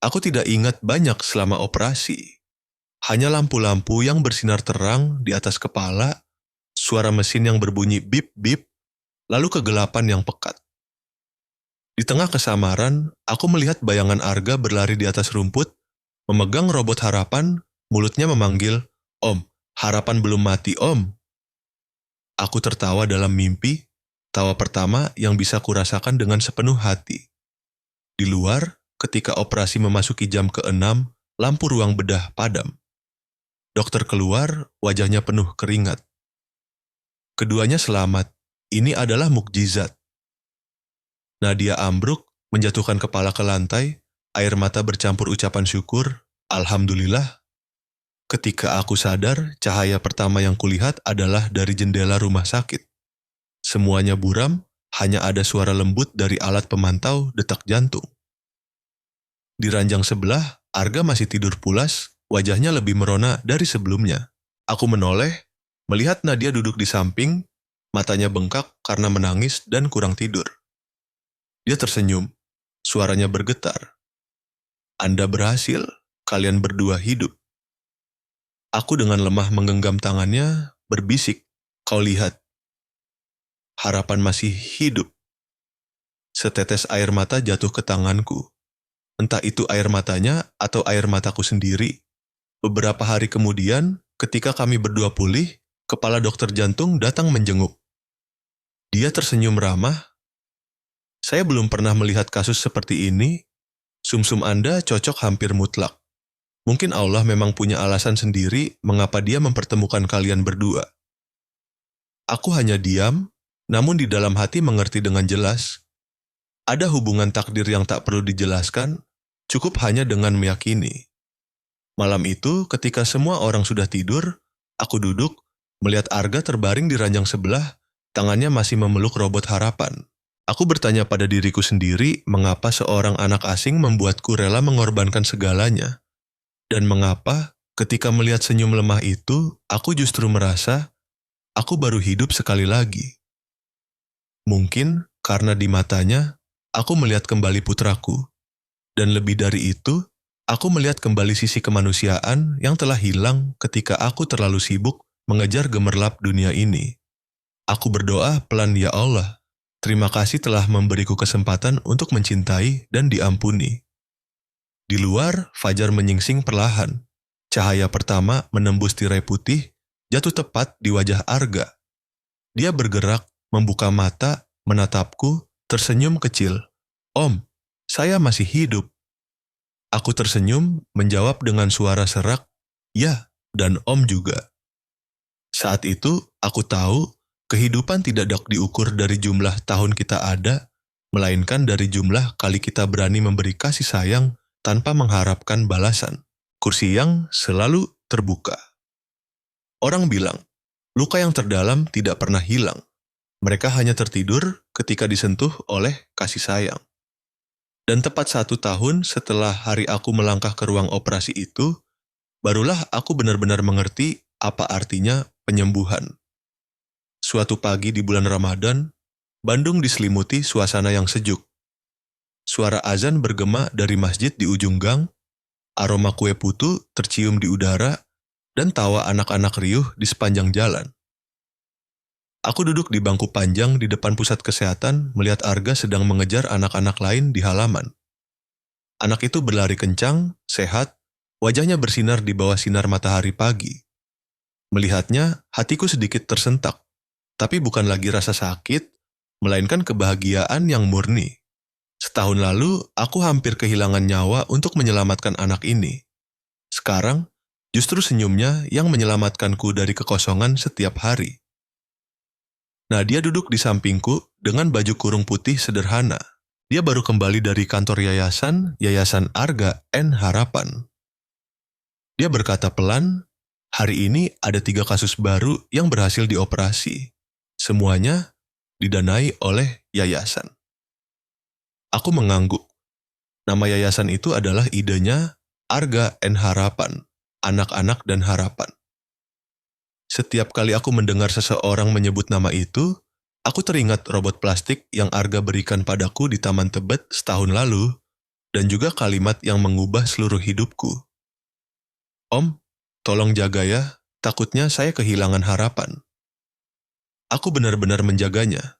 Aku tidak ingat banyak selama operasi. Hanya lampu-lampu yang bersinar terang di atas kepala, suara mesin yang berbunyi bip-bip, lalu kegelapan yang pekat. Di tengah kesamaran, aku melihat bayangan Arga berlari di atas rumput, memegang robot harapan, mulutnya memanggil, "Om, harapan belum mati, Om." Aku tertawa dalam mimpi, tawa pertama yang bisa kurasakan dengan sepenuh hati. Di luar, ketika operasi memasuki jam ke-6, lampu ruang bedah padam. Dokter keluar, wajahnya penuh keringat. Keduanya selamat. Ini adalah mukjizat. Nadia ambruk, menjatuhkan kepala ke lantai, air mata bercampur ucapan syukur, Alhamdulillah. Ketika aku sadar, cahaya pertama yang kulihat adalah dari jendela rumah sakit. Semuanya buram, hanya ada suara lembut dari alat pemantau detak jantung. Di ranjang sebelah, Arga masih tidur pulas, wajahnya lebih merona dari sebelumnya. Aku menoleh, melihat Nadia duduk di samping, matanya bengkak karena menangis dan kurang tidur. Dia tersenyum, suaranya bergetar. Anda berhasil, kalian berdua hidup. Aku dengan lemah menggenggam tangannya, berbisik, kau lihat. Harapan masih hidup. Setetes air mata jatuh ke tanganku. Entah itu air matanya atau air mataku sendiri. Beberapa hari kemudian, ketika kami berdua pulih, kepala dokter jantung datang menjenguk. Dia tersenyum ramah. Saya belum pernah melihat kasus seperti ini. Sumsum Anda cocok hampir mutlak. Mungkin Allah memang punya alasan sendiri mengapa Dia mempertemukan kalian berdua. Aku hanya diam, namun di dalam hati mengerti dengan jelas. Ada hubungan takdir yang tak perlu dijelaskan, cukup hanya dengan meyakini. Malam itu, ketika semua orang sudah tidur, aku duduk, melihat Arga terbaring di ranjang sebelah, tangannya masih memeluk robot harapan. Aku bertanya pada diriku sendiri mengapa seorang anak asing membuatku rela mengorbankan segalanya. Dan mengapa ketika melihat senyum lemah itu, aku justru merasa aku baru hidup sekali lagi. Mungkin karena di matanya, aku melihat kembali putraku. Dan lebih dari itu, aku melihat kembali sisi kemanusiaan yang telah hilang ketika aku terlalu sibuk mengejar gemerlap dunia ini. Aku berdoa pelan, ya Allah. Terima kasih telah memberiku kesempatan untuk mencintai dan diampuni. Di luar, fajar menyingsing perlahan. Cahaya pertama menembus tirai putih, jatuh tepat di wajah Arga. Dia bergerak, membuka mata, menatapku, tersenyum kecil. Om, saya masih hidup. Aku tersenyum, menjawab dengan suara serak, ya, dan Om juga. Saat itu, aku tahu, kehidupan tidak dapat diukur dari jumlah tahun kita ada, melainkan dari jumlah kali kita berani memberi kasih sayang tanpa mengharapkan balasan. Kursi yang selalu terbuka. Orang bilang, luka yang terdalam tidak pernah hilang. Mereka hanya tertidur ketika disentuh oleh kasih sayang. Dan tepat 1 tahun setelah hari aku melangkah ke ruang operasi itu, barulah aku benar-benar mengerti apa artinya penyembuhan. Suatu pagi di bulan Ramadan, Bandung diselimuti suasana yang sejuk. Suara azan bergema dari masjid di ujung gang, aroma kue putu tercium di udara, dan tawa anak-anak riuh di sepanjang jalan. Aku duduk di bangku panjang di depan pusat kesehatan melihat Arga sedang mengejar anak-anak lain di halaman. Anak itu berlari kencang, sehat, wajahnya bersinar di bawah sinar matahari pagi. Melihatnya, hatiku sedikit tersentak. Tapi bukan lagi rasa sakit, melainkan kebahagiaan yang murni. Setahun lalu, aku hampir kehilangan nyawa untuk menyelamatkan anak ini. Sekarang, justru senyumnya yang menyelamatkanku dari kekosongan setiap hari. Nadia duduk di sampingku dengan baju kurung putih sederhana. Dia baru kembali dari kantor Yayasan Arga N Harapan. Dia berkata pelan, hari ini ada 3 kasus baru yang berhasil dioperasi. Semuanya didanai oleh yayasan. Aku mengangguk. Nama yayasan itu adalah idenya Arga N Harapan, anak-anak dan harapan. Setiap kali aku mendengar seseorang menyebut nama itu, aku teringat robot plastik yang Arga berikan padaku di Taman Tebet setahun lalu, dan juga kalimat yang mengubah seluruh hidupku. Om, tolong jaga ya, takutnya saya kehilangan harapan. Aku benar-benar menjaganya,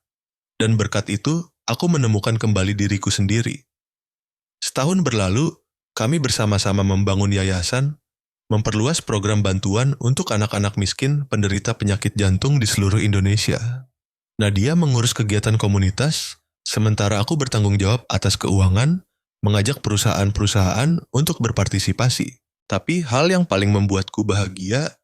dan berkat itu, aku menemukan kembali diriku sendiri. Setahun berlalu, kami bersama-sama membangun yayasan, memperluas program bantuan untuk anak-anak miskin penderita penyakit jantung di seluruh Indonesia. Nadia mengurus kegiatan komunitas, sementara aku bertanggung jawab atas keuangan, mengajak perusahaan-perusahaan untuk berpartisipasi. Tapi hal yang paling membuatku bahagia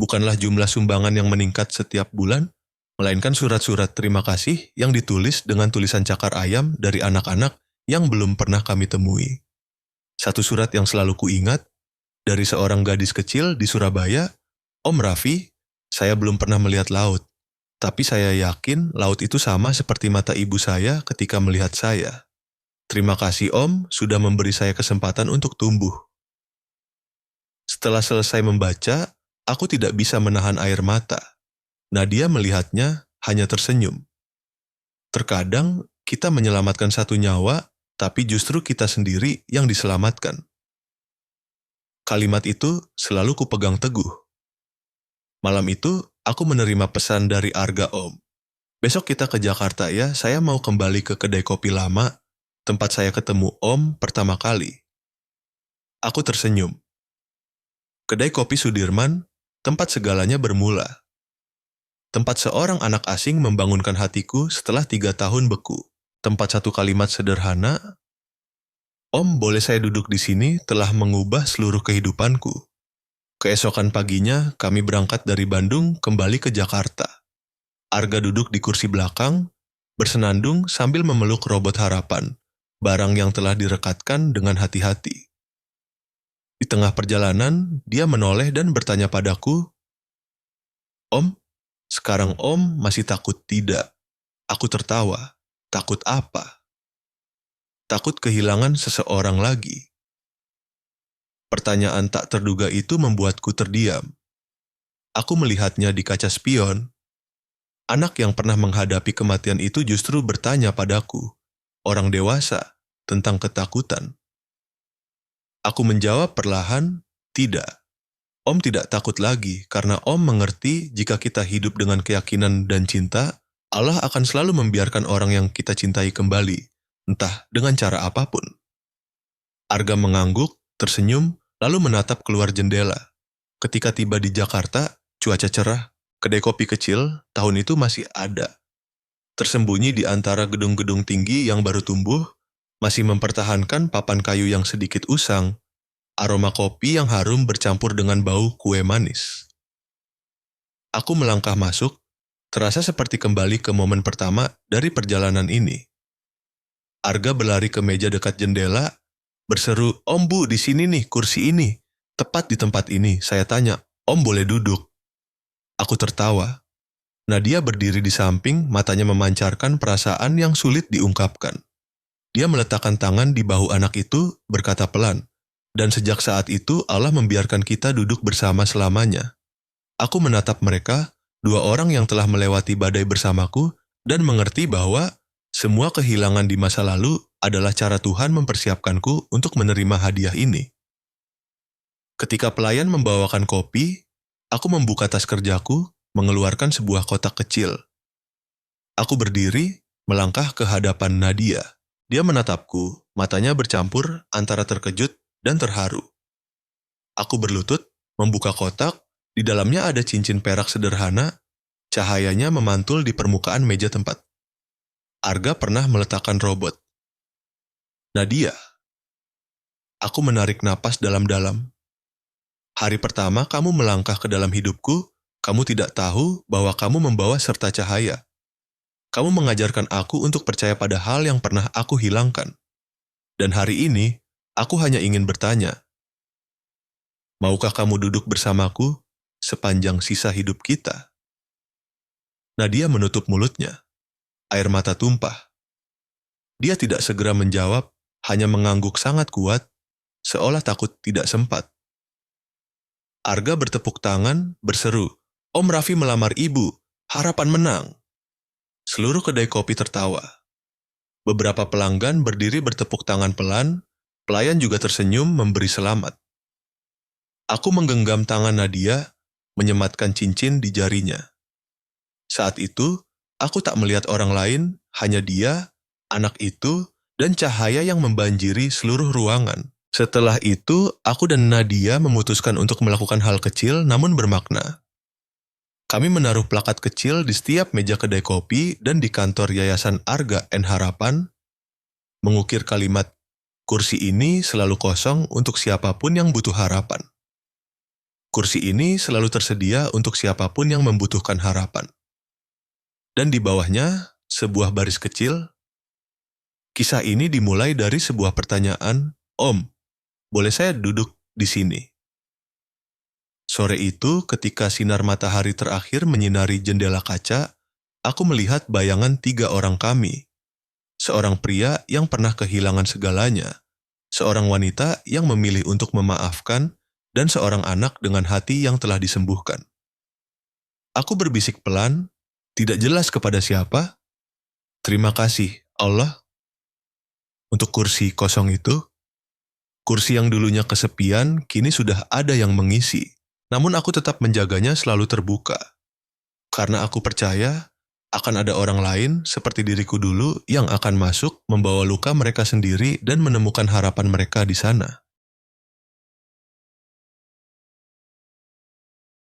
bukanlah jumlah sumbangan yang meningkat setiap bulan, melainkan surat-surat terima kasih yang ditulis dengan tulisan cakar ayam dari anak-anak yang belum pernah kami temui. Satu surat yang selalu kuingat, dari seorang gadis kecil di Surabaya, "Om Raffi, saya belum pernah melihat laut, tapi saya yakin laut itu sama seperti mata ibu saya ketika melihat saya. Terima kasih Om, sudah memberi saya kesempatan untuk tumbuh." Setelah selesai membaca, aku tidak bisa menahan air mata. Nadia melihatnya, hanya tersenyum. Terkadang, kita menyelamatkan satu nyawa, tapi justru kita sendiri yang diselamatkan. Kalimat itu selalu kupegang teguh. Malam itu, aku menerima pesan dari Arga Om. "Besok kita ke Jakarta ya, saya mau kembali ke kedai kopi lama, tempat saya ketemu Om pertama kali." Aku tersenyum. Kedai kopi Sudirman, tempat segalanya bermula. Tempat seorang anak asing membangunkan hatiku setelah 3 tahun beku. Tempat satu kalimat sederhana, "Om, boleh saya duduk di sini," telah mengubah seluruh kehidupanku. Keesokan paginya, kami berangkat dari Bandung kembali ke Jakarta. Arga duduk di kursi belakang, bersenandung sambil memeluk robot harapan, barang yang telah direkatkan dengan hati-hati. Di tengah perjalanan, dia menoleh dan bertanya padaku, "Om, sekarang Om masih takut tidak?" Aku tertawa. Takut apa? Takut kehilangan seseorang lagi. Pertanyaan tak terduga itu membuatku terdiam. Aku melihatnya di kaca spion. Anak yang pernah menghadapi kematian itu justru bertanya padaku, orang dewasa, tentang ketakutan. Aku menjawab perlahan, "Tidak. Om tidak takut lagi karena Om mengerti jika kita hidup dengan keyakinan dan cinta, Allah akan selalu membiarkan orang yang kita cintai kembali, entah dengan cara apapun." Arga mengangguk, tersenyum, lalu menatap keluar jendela. Ketika tiba di Jakarta, cuaca cerah, kedai kopi kecil tahun itu masih ada. Tersembunyi di antara gedung-gedung tinggi yang baru tumbuh, masih mempertahankan papan kayu yang sedikit usang, aroma kopi yang harum bercampur dengan bau kue manis. Aku melangkah masuk, terasa seperti kembali ke momen pertama dari perjalanan ini. Arga berlari ke meja dekat jendela, berseru, "Om Bu, di sini nih, kursi ini." Tepat di tempat ini, saya tanya, "Om boleh duduk?" Aku tertawa. Nadia berdiri di samping, matanya memancarkan perasaan yang sulit diungkapkan. Dia meletakkan tangan di bahu anak itu, berkata pelan, "Dan sejak saat itu Allah membiarkan kita duduk bersama selamanya." Aku menatap mereka, dua orang yang telah melewati badai bersamaku, dan mengerti bahwa semua kehilangan di masa lalu adalah cara Tuhan mempersiapkanku untuk menerima hadiah ini. Ketika pelayan membawakan kopi, aku membuka tas kerjaku, mengeluarkan sebuah kotak kecil. Aku berdiri, melangkah ke hadapan Nadia. Dia menatapku, matanya bercampur antara terkejut dan terharu. Aku berlutut, membuka kotak, di dalamnya ada cincin perak sederhana, cahayanya memantul di permukaan meja tempat. Arga pernah meletakkan robot. "Nadia." Aku menarik napas dalam-dalam. "Hari pertama kamu melangkah ke dalam hidupku, kamu tidak tahu bahwa kamu membawa serta cahaya. Kamu mengajarkan aku untuk percaya pada hal yang pernah aku hilangkan. Dan hari ini, aku hanya ingin bertanya, maukah kamu duduk bersamaku sepanjang sisa hidup kita?" Nadia menutup mulutnya. Air mata tumpah. Dia tidak segera menjawab, hanya mengangguk sangat kuat, seolah takut tidak sempat. Arga bertepuk tangan, berseru, "Om Raffi melamar ibu, harapan menang." Seluruh kedai kopi tertawa. Beberapa pelanggan berdiri bertepuk tangan pelan, pelayan juga tersenyum memberi selamat. Aku menggenggam tangan Nadia, menyematkan cincin di jarinya. Saat itu, aku tak melihat orang lain, hanya dia, anak itu, dan cahaya yang membanjiri seluruh ruangan. Setelah itu, aku dan Nadia memutuskan untuk melakukan hal kecil namun bermakna. Kami menaruh plakat kecil di setiap meja kedai kopi dan di kantor Yayasan Arga and Harapan, mengukir kalimat, Kursi ini selalu kosong untuk siapapun yang butuh harapan. Kursi ini selalu tersedia untuk siapapun yang membutuhkan harapan. Dan di bawahnya, sebuah baris kecil. Kisah ini dimulai dari sebuah pertanyaan, "Om, boleh saya duduk di sini?" Sore itu, ketika sinar matahari terakhir menyinari jendela kaca, aku melihat bayangan 3 orang kami. Seorang pria yang pernah kehilangan segalanya, seorang wanita yang memilih untuk memaafkan, dan seorang anak dengan hati yang telah disembuhkan. Aku berbisik pelan, tidak jelas kepada siapa, "Terima kasih, Allah, untuk kursi kosong itu." Kursi yang dulunya kesepian, kini sudah ada yang mengisi. Namun aku tetap menjaganya selalu terbuka. Karena aku percaya, akan ada orang lain seperti diriku dulu yang akan masuk membawa luka mereka sendiri dan menemukan harapan mereka di sana.